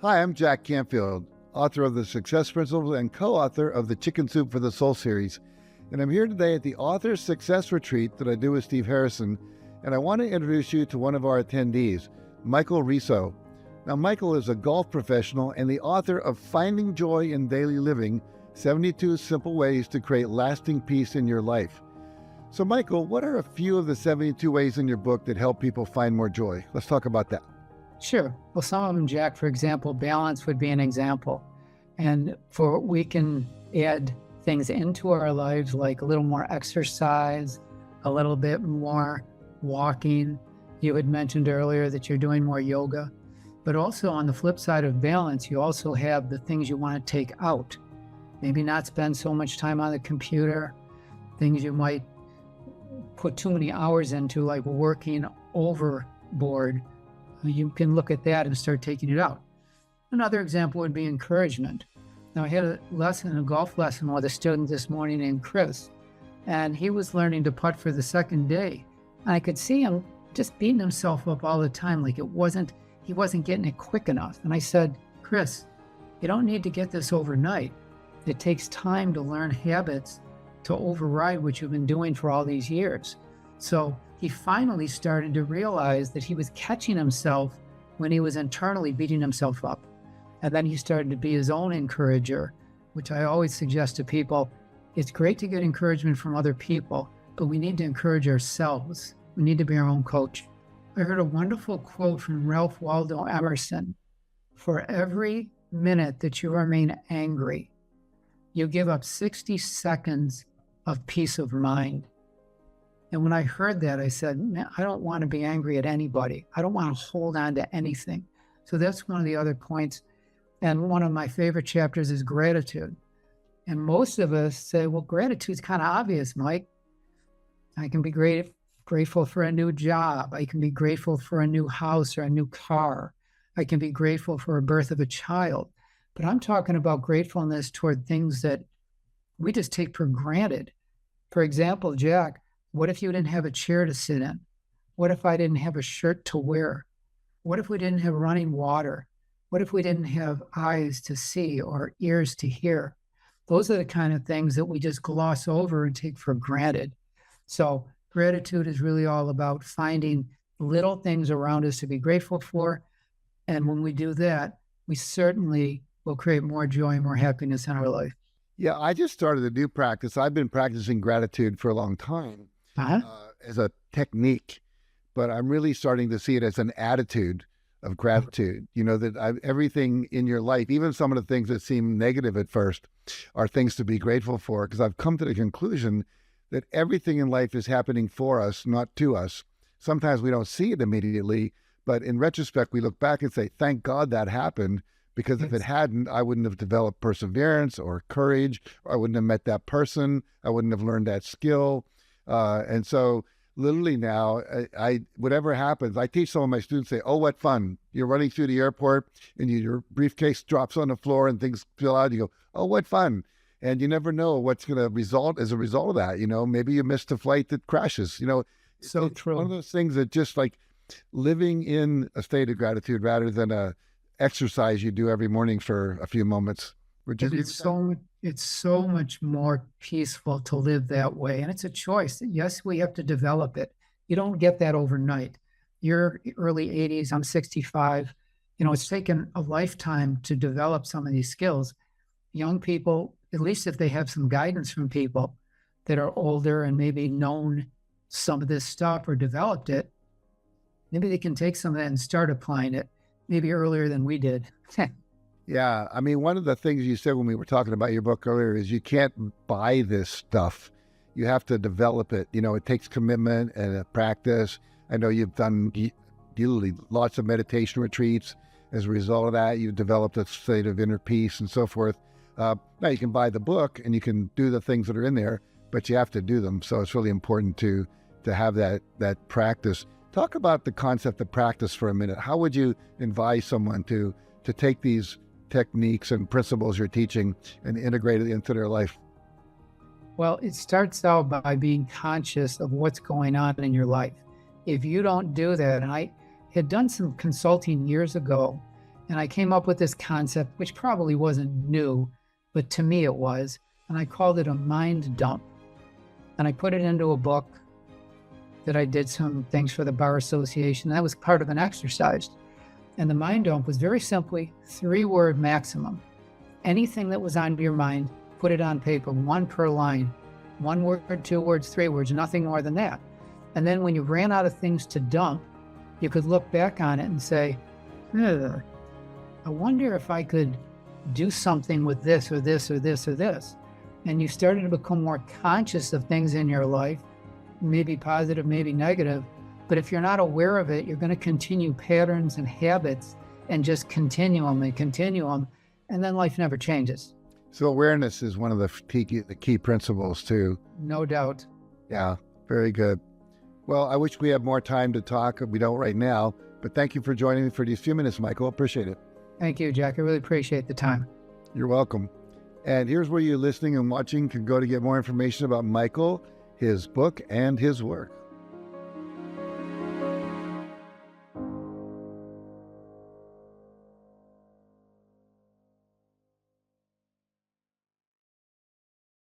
Hi, I'm Jack Canfield, author of The Success Principles and co-author of the Chicken Soup for the Soul series. And I'm here today at the Author's Success Retreat that I do with Steve Harrison. And I want to introduce you to one of our attendees, Michael Riso. Now, Michael is a golf professional and the author of Finding Joy in Daily Living, 72 Simple Ways to Create Lasting Peace in Your Life. So, Michael, what are a few of the 72 ways in your book that help people find more joy? Let's talk about that. Sure. Well, some of them, Jack, for example, balance would be an example. And we can add things into our lives like a little more exercise, a little bit more walking. You had mentioned earlier that you're doing more yoga. But also on the flip side of balance, you also have the things you want to take out. Maybe not spend so much time on the computer, things you might put too many hours into, like working overboard. You can look at that and start taking it out. Another example would be encouragement. Now, I had a golf lesson with a student this morning named Chris, and he was learning to putt for the second day. And I could see him just beating himself up all the time, like he wasn't getting it quick enough. And I said, Chris, you don't need to get this overnight. It takes time to learn habits to override what you've been doing for all these years. So he finally started to realize that he was catching himself when he was internally beating himself up. And then he started to be his own encourager, which I always suggest to people. It's great to get encouragement from other people, but we need to encourage ourselves. We need to be our own coach. I heard a wonderful quote from Ralph Waldo Emerson. For every minute that you remain angry, you give up 60 seconds of peace of mind. And when I heard that, I said, man, I don't want to be angry at anybody. I don't want to hold on to anything. So that's one of the other points. And one of my favorite chapters is gratitude. And most of us say, well, gratitude's kind of obvious, Mike. I can be grateful for a new job. I can be grateful for a new house or a new car. I can be grateful for a birth of a child. But I'm talking about gratefulness toward things that we just take for granted. For example, Jack, what if you didn't have a chair to sit in? What if I didn't have a shirt to wear? What if we didn't have running water? What if we didn't have eyes to see or ears to hear? Those are the kind of things that we just gloss over and take for granted. So gratitude is really all about finding little things around us to be grateful for. And when we do that, we certainly will create more joy, more happiness in our life. Yeah, I just started a new practice. I've been practicing gratitude for a long time as a technique, but I'm really starting to see it as an attitude of gratitude. You know, that everything in your life, even some of the things that seem negative at first, are things to be grateful for, because I've come to the conclusion that everything in life is happening for us, not to us. Sometimes we don't see it immediately, but in retrospect, we look back and say, thank God that happened, because if it hadn't, I wouldn't have developed perseverance or courage, or I wouldn't have met that person, I wouldn't have learned that skill. And so literally now, whatever happens, I teach some of my students, say, oh, what fun. You're running through the airport and your briefcase drops on the floor and things spill out. You go, oh, what fun. And you never know what's going to result as a result of that. You know, maybe you missed a flight that crashes. You know, so it's true. One of those things that just like living in a state of gratitude rather than a exercise you do every morning for a few moments. It's so much more peaceful to live that way. And it's a choice. Yes, we have to develop it. You don't get that overnight. You're early 80s, I'm 65. You know, it's taken a lifetime to develop some of these skills. Young people, at least if they have some guidance from people that are older and maybe known some of this stuff or developed it, maybe they can take some of that and start applying it maybe earlier than we did. Yeah. I mean, one of the things you said when we were talking about your book earlier is you can't buy this stuff. You have to develop it. You know, it takes commitment and a practice. I know you've done lots of meditation retreats. As a result of that, you've developed a state of inner peace and so forth. Now you can buy the book and you can do the things that are in there, but you have to do them. So it's really important to have that practice. Talk about the concept of practice for a minute. How would you advise someone to take these techniques and principles you're teaching and integrate it into their life? Well, it starts out by being conscious of what's going on in your life. If you don't do that, and I had done some consulting years ago, And I came up with this concept, which probably wasn't new, but to me it was. And I called it a mind dump. And I put it into a book that I did some things for the Bar Association. That was part of an exercise. And the mind dump was very simply 3-word maximum. Anything that was on your mind, put it on paper, 1 per line. 1 word, 2 words, 3 words, nothing more than that. And then when you ran out of things to dump, you could look back on it and say, I wonder if I could do something with this or this or this or this. And you started to become more conscious of things in your life, maybe positive, maybe negative. But if you're not aware of it, you're going to continue patterns and habits and just continue them. And then life never changes. So awareness is one of the key principles too. No doubt. Yeah, very good. Well, I wish we had more time to talk. We don't right now, but thank you for joining me for these few minutes, Michael. Appreciate it. Thank you, Jack. I really appreciate the time. You're welcome. And here's where you listening and watching can go to get more information about Michael, his book, and his work.